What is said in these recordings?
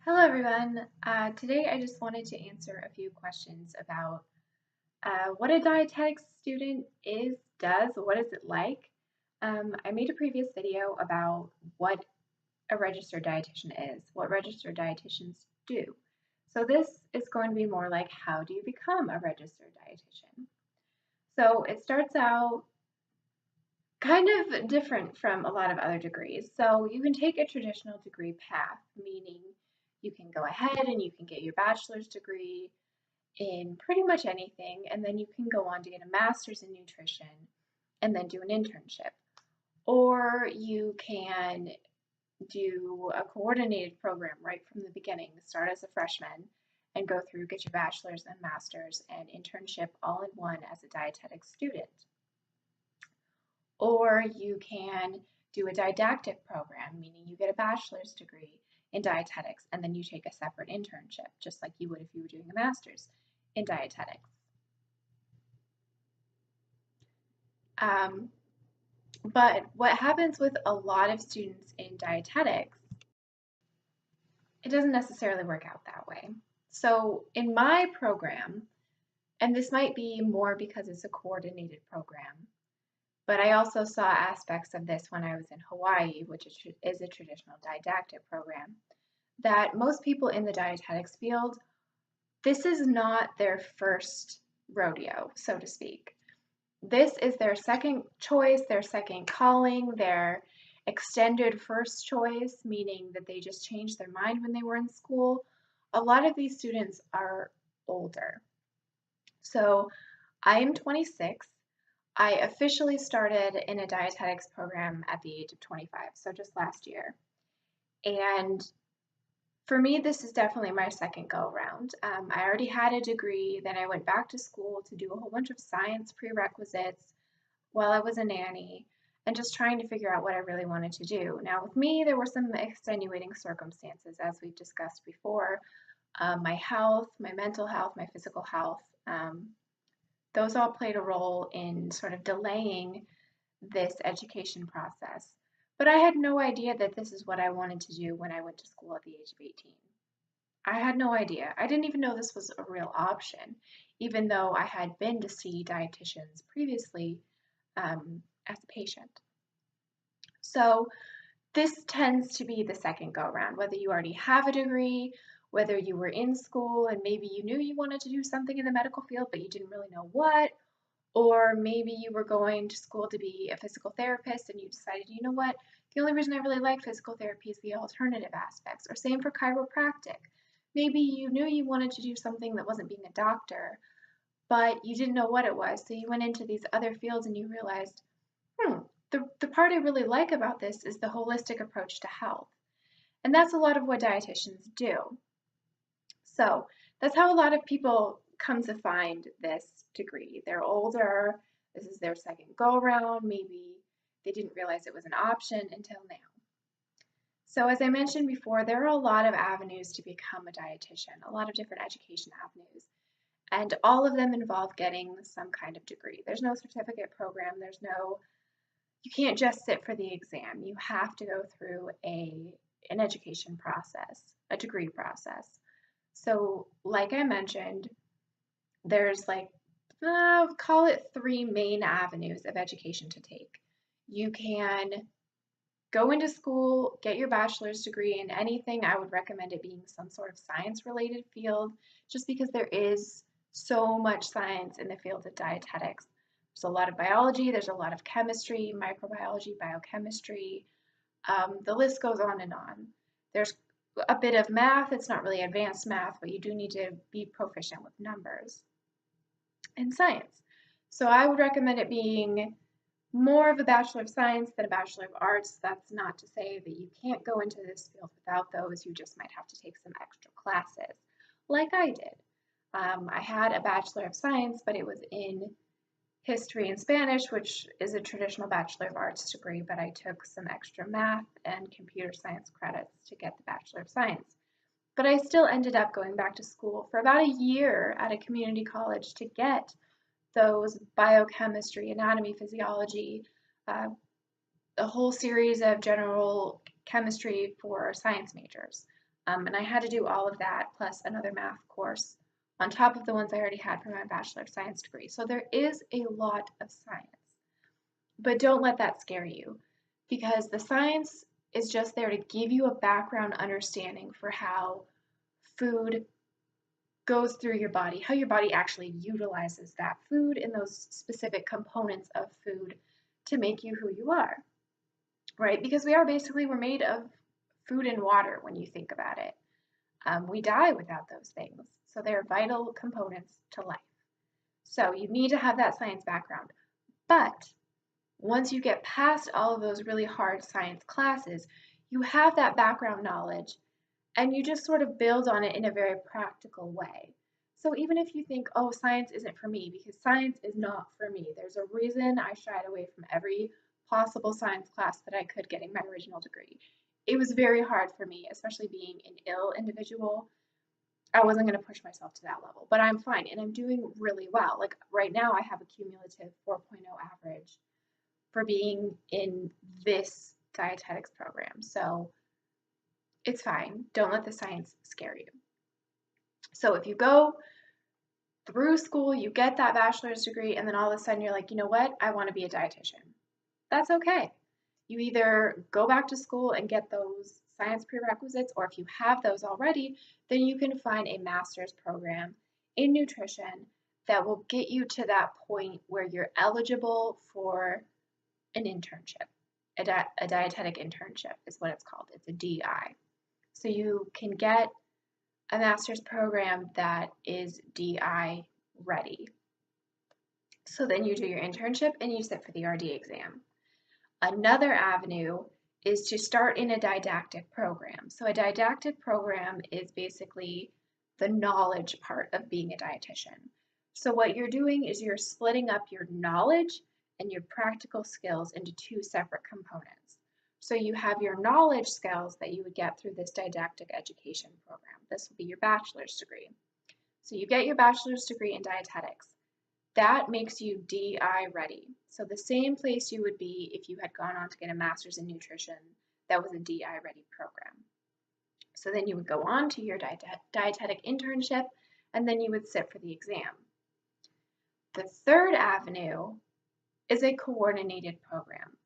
Hello everyone. Today I just wanted to answer a few questions about what a dietetics student does, what is it like. I made a previous video about what a registered dietitian is, what registered dietitians do. So this is going to be more like how do you become a registered dietitian. So it starts out kind of different from a lot of other degrees. So you can take a traditional degree path, meaning you can go ahead and you can get your bachelor's degree in pretty much anything, and then you can go on to get a master's in nutrition and then do an internship. Or you can do a coordinated program right from the beginning, start as a freshman and go through, get your bachelor's and master's and internship all in one as a dietetics student. Or you can do a didactic program, meaning you get a bachelor's degree in dietetics and then you take a separate internship, just like you would if you were doing a master's in dietetics. But what happens with a lot of students in dietetics, it doesn't necessarily work out that way. So in my program, and this might be more because it's a coordinated program, but I also saw aspects of this when I was in Hawaii, which is a traditional didactic program, that most people in the dietetics field, this is not their first rodeo, so to speak. This is their second choice, their second calling, their extended first choice, meaning that they just changed their mind when they were in school. A lot of these students are older. So I am 26. I officially started in a dietetics program at the age of 25, so just last year. And for me, this is definitely my second go around. I already had a degree, then I went back to school to do a whole bunch of science prerequisites while I was a nanny and just trying to figure out what I really wanted to do. Now, with me, there were some extenuating circumstances, as we've discussed before. My health, my mental health, my physical health, those all played a role in sort of delaying this education process. But I had no idea that this is what I wanted to do when I went to school at the age of 18. I had no idea. I didn't even know this was a real option, even though I had been to see dietitians previously as a patient. So this tends to be the second go around, whether you already have a degree, whether you were in school and maybe you knew you wanted to do something in the medical field, but you didn't really know what, or maybe you were going to school to be a physical therapist and you decided, you know what, the only reason I really like physical therapy is the alternative aspects, or same for chiropractic. Maybe you knew you wanted to do something that wasn't being a doctor, but you didn't know what it was, so you went into these other fields and you realized, the part I really like about this is the holistic approach to health. And that's a lot of what dietitians do. So that's how a lot of people come to find this degree. They're older, this is their second go around, maybe they didn't realize it was an option until now. So as I mentioned before, there are a lot of avenues to become a dietitian, a lot of different education avenues, and all of them involve getting some kind of degree. There's no certificate program, you can't just sit for the exam. You have to go through an education process, a degree process. So like I mentioned, there's call it 3 main avenues of education to take. You can go into school, get your bachelor's degree in anything. I would recommend it being some sort of science related field, just because there is so much science in the field of dietetics. There's a lot of biology, there's a lot of chemistry, microbiology, biochemistry. The list goes on and on. There's a bit of math. It's not really advanced math, but you do need to be proficient with numbers and science. So I would recommend it being more of a Bachelor of Science than a Bachelor of Arts. That's not to say that you can't go into this field without those. You just might have to take some extra classes, like I did. I had a Bachelor of Science, but it was in history and Spanish, which is a traditional Bachelor of Arts degree, but I took some extra math and computer science credits to get the Bachelor of Science. But I still ended up going back to school for about a year at a community college to get those biochemistry, anatomy, physiology, a whole series of general chemistry for science majors. And I had to do all of that plus another math course on top of the ones I already had for my Bachelor of Science degree. So there is a lot of science. But don't let that scare you, because the science is just there to give you a background understanding for how food goes through your body, how your body actually utilizes that food and those specific components of food to make you who you are, right? Because we're made of food and water when you think about it. We die without those things, so they're vital components to life. So you need to have that science background. But once you get past all of those really hard science classes, you have that background knowledge and you just sort of build on it in a very practical way. So even if you think, oh, science isn't for me, because science is not for me, there's a reason I shied away from every possible science class that I could get in my original degree. It was very hard for me, especially being an ill individual. I wasn't going to push myself to that level, but I'm fine and I'm doing really well. Like right now, I have a cumulative 4.0 average for being in this dietetics program. So it's fine. Don't let the science scare you. So if you go through school, you get that bachelor's degree, and then all of a sudden you're like, you know what? I want to be a dietitian. That's okay. You either go back to school and get those science prerequisites, or if you have those already, then you can find a master's program in nutrition that will get you to that point where you're eligible for an internship. A dietetic internship is what it's called. It's a DI. So you can get a master's program that is DI ready. So then you do your internship and you sit for the RD exam. Another avenue is to start in a didactic program. So a didactic program is basically the knowledge part of being a dietitian. So what you're doing is you're splitting up your knowledge and your practical skills into two separate components. So you have your knowledge skills that you would get through this didactic education program. This will be your bachelor's degree. So you get your bachelor's degree in dietetics. That makes you DI ready. So the same place you would be if you had gone on to get a master's in nutrition that was a DI ready program. So then you would go on to your dietetic internship and then you would sit for the exam. The third avenue is a coordinated program.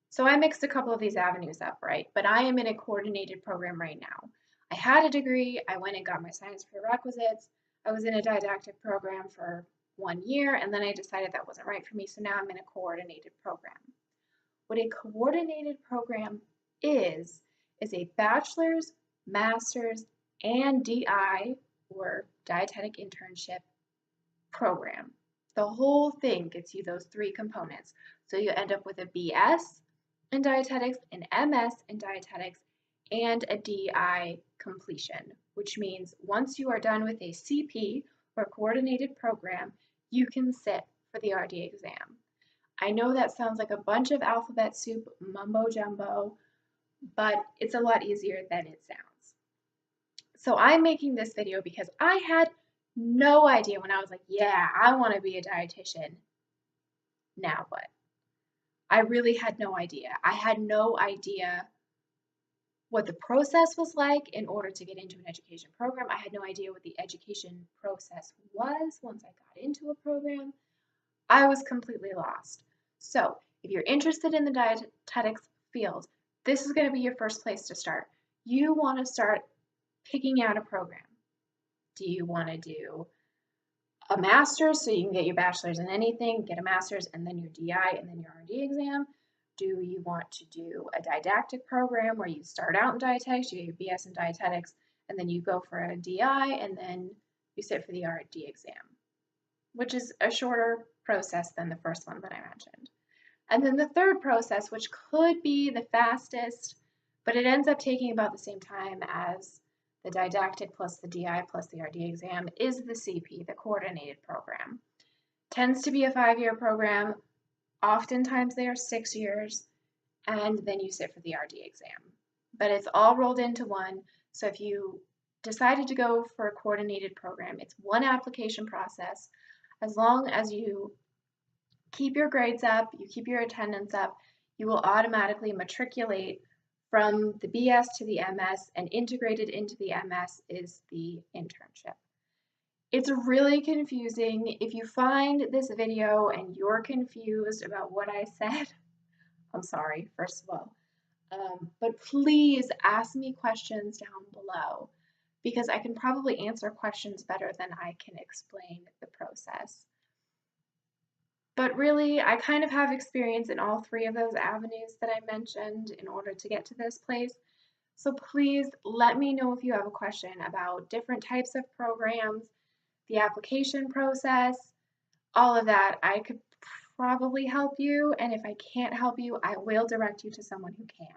So I mixed a couple of these avenues up, right? But I am in a coordinated program right now. I had a degree, I went and got my science prerequisites, I was in a didactic program for 1 year, and then I decided that wasn't right for me, so now I'm in a coordinated program. What a coordinated program is a bachelor's, master's, and DI, or dietetic internship program. The whole thing gets you those three components. So you end up with a BS in dietetics, an MS in dietetics, and a DI completion, which means once you are done with a CP or coordinated program, you can sit for the RD exam. I know that sounds like a bunch of alphabet soup, mumbo jumbo, but it's a lot easier than it sounds. So I'm making this video because I had no idea when I was like, yeah, I want to be a dietitian. Now what? I really had no idea. I had no idea what the process was like in order to get into an education program. I had no idea what the education process was once I got into a program. I was completely lost. So if you're interested in the dietetics field, this is going to be your first place to start. You want to start picking out a program. Do you want to do a master's so you can get your bachelor's in anything, get a master's, and then your DI, and then your RD exam? Do you want to do a didactic program where you start out in dietetics, you get your BS in dietetics, and then you go for a DI, and then you sit for the RD exam, which is a shorter process than the first one that I mentioned. And then the third process, which could be the fastest, but it ends up taking about the same time as the didactic plus the DI plus the RD exam, is the CP, the coordinated program. Tends to be a 5-year program. Oftentimes they are 6 years, and then you sit for the RD exam. But it's all rolled into one. So if you decided to go for a coordinated program, it's one application process. As long as you keep your grades up, you keep your attendance up, you will automatically matriculate from the BS to the MS, and integrated into the MS is the internship. It's really confusing. If you find this video and you're confused about what I said, I'm sorry, first of all. But please ask me questions down below because I can probably answer questions better than I can explain the process. But really, I kind of have experience in all three of those avenues that I mentioned in order to get to this place. So please let me know if you have a question about different types of programs, the application process, all of that. I could probably help you, and if I can't help you, I will direct you to someone who can.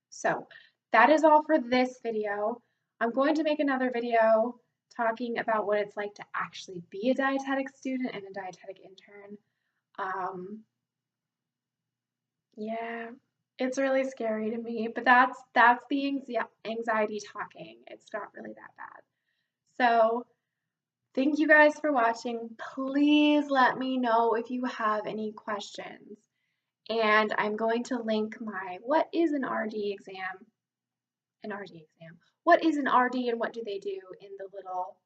So that is all for this video. I'm going to make another video talking about what it's like to actually be a dietetics student and a dietetic intern. Yeah, it's really scary to me, but that's the anxiety talking. It's not really that bad. So thank you guys for watching. Please let me know if you have any questions. And I'm going to link my what is an RD exam, what is an RD and what do they do in the little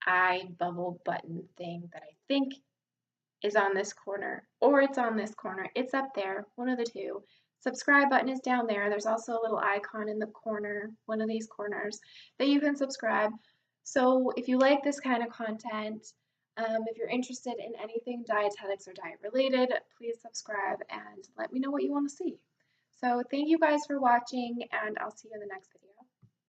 eye bubble button thing that I think is on this corner, or it's on this corner. It's up there, one of the two. Subscribe button is down there. There's also a little icon in the corner, one of these corners, that you can subscribe. So if you like this kind of content, if you're interested in anything dietetics or diet related, please subscribe and let me know what you want to see. So thank you guys for watching, and I'll see you in the next video.